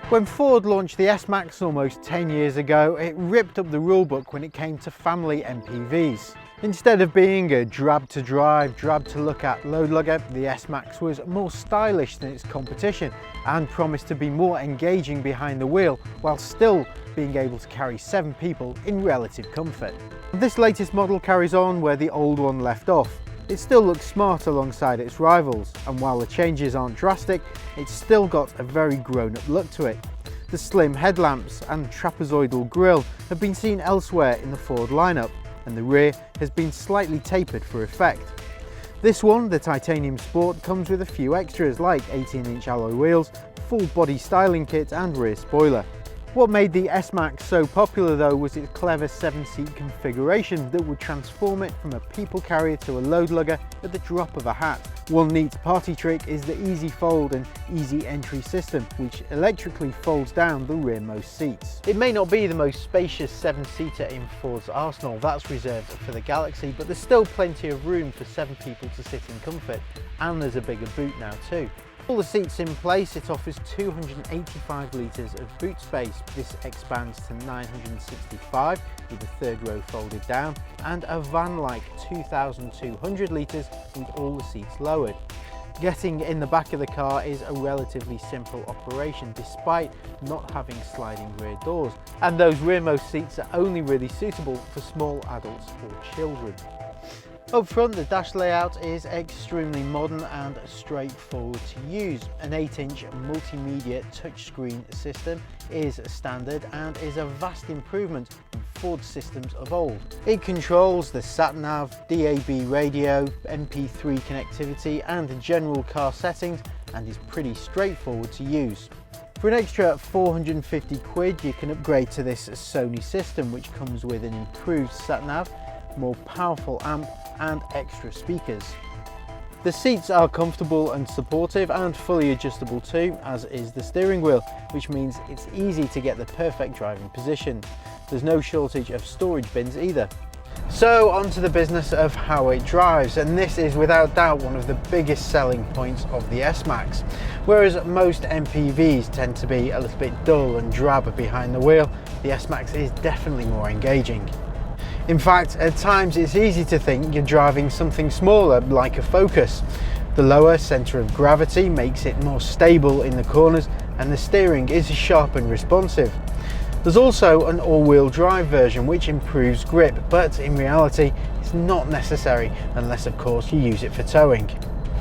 When Ford launched the S-Max almost 10 years ago, it ripped up the rulebook when it came to family MPVs. Instead of being a drab to drive, drab to look at load lugger, the S-Max was more stylish than its competition and promised to be more engaging behind the wheel while still being able to carry 7 people in relative comfort. This latest model carries on where the old one left off. It still looks smart alongside its rivals, and while the changes aren't drastic, it's still got a very grown-up look to it. The slim headlamps and trapezoidal grille have been seen elsewhere in the Ford lineup, and the rear has been slightly tapered for effect. This one, the Titanium Sport, comes with a few extras like 18-inch alloy wheels, full body styling kit and rear spoiler. What made the S-Max so popular though was its clever 7-seat configuration that would transform it from a people carrier to a load lugger at the drop of a hat. One neat party trick is the easy fold and easy entry system, which electrically folds down the rearmost seats. It may not be the most spacious 7-seater in Ford's arsenal, that's reserved for the Galaxy, but there's still plenty of room for 7 people to sit in comfort, and there's a bigger boot now too. All the seats in place, it offers 285 litres of boot space. This expands to 965 with the third row folded down, and a van-like 2,200 litres with all the seats lowered. Getting in the back of the car is a relatively simple operation despite not having sliding rear doors, and those rearmost seats are only really suitable for small adults or children. Up front, the dash layout is extremely modern and straightforward to use. An 8-inch multimedia touchscreen system is standard and is a vast improvement on Ford systems of old. It controls the sat-nav, DAB radio, MP3 connectivity and general car settings, and is pretty straightforward to use. For an extra 450 quid, you can upgrade to this Sony system, which comes with an improved sat-nav, more powerful amp and extra speakers. The seats are comfortable and supportive and fully adjustable too, as is the steering wheel, which means it's easy to get the perfect driving position. There's no shortage of storage bins either. So on to the business of how it drives, and this is without doubt one of the biggest selling points of the S-Max. Whereas most MPVs tend to be a little bit dull and drab behind the wheel, the S-Max is definitely more engaging. In fact, at times it's easy to think you're driving something smaller like a Focus. The lower centre of gravity makes it more stable in the corners, and the steering is sharp and responsive. There's also an all-wheel drive version which improves grip, but in reality it's not necessary unless of course you use it for towing.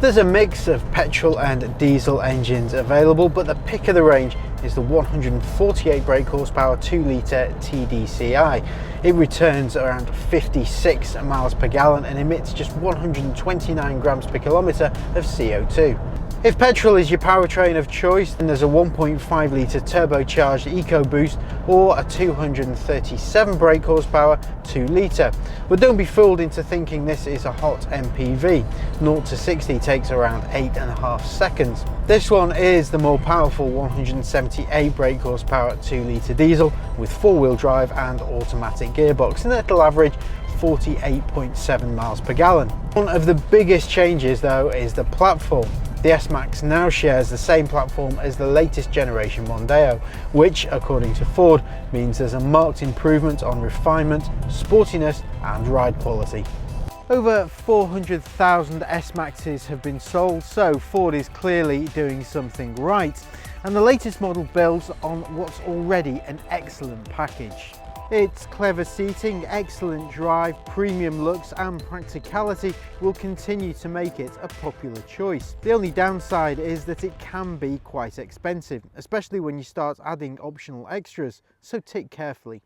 There's a mix of petrol and diesel engines available, but the pick of the range is the 148 brake horsepower 2-litre TDCi. It returns around 56 miles per gallon and emits just 129 grams per kilometre of CO2. If petrol is your powertrain of choice, then there's a 1.5 litre turbocharged EcoBoost or a 237 brake horsepower 2 litre. But don't be fooled into thinking this is a hot MPV. 0 to 60 takes around 8.5 seconds. This one is the more powerful 178 brake horsepower 2 litre diesel with 4-wheel drive and automatic gearbox, and it'll average 48.7 miles per gallon. One of the biggest changes though is the platform. The S-Max now shares the same platform as the latest generation Mondeo, which, according to Ford, means there's a marked improvement on refinement, sportiness and ride quality. Over 400,000 S-Maxes have been sold, so Ford is clearly doing something right, and the latest model builds on what's already an excellent package. Its clever seating, excellent drive, premium looks and practicality will continue to make it a popular choice. The only downside is that it can be quite expensive, especially when you start adding optional extras, so tick carefully.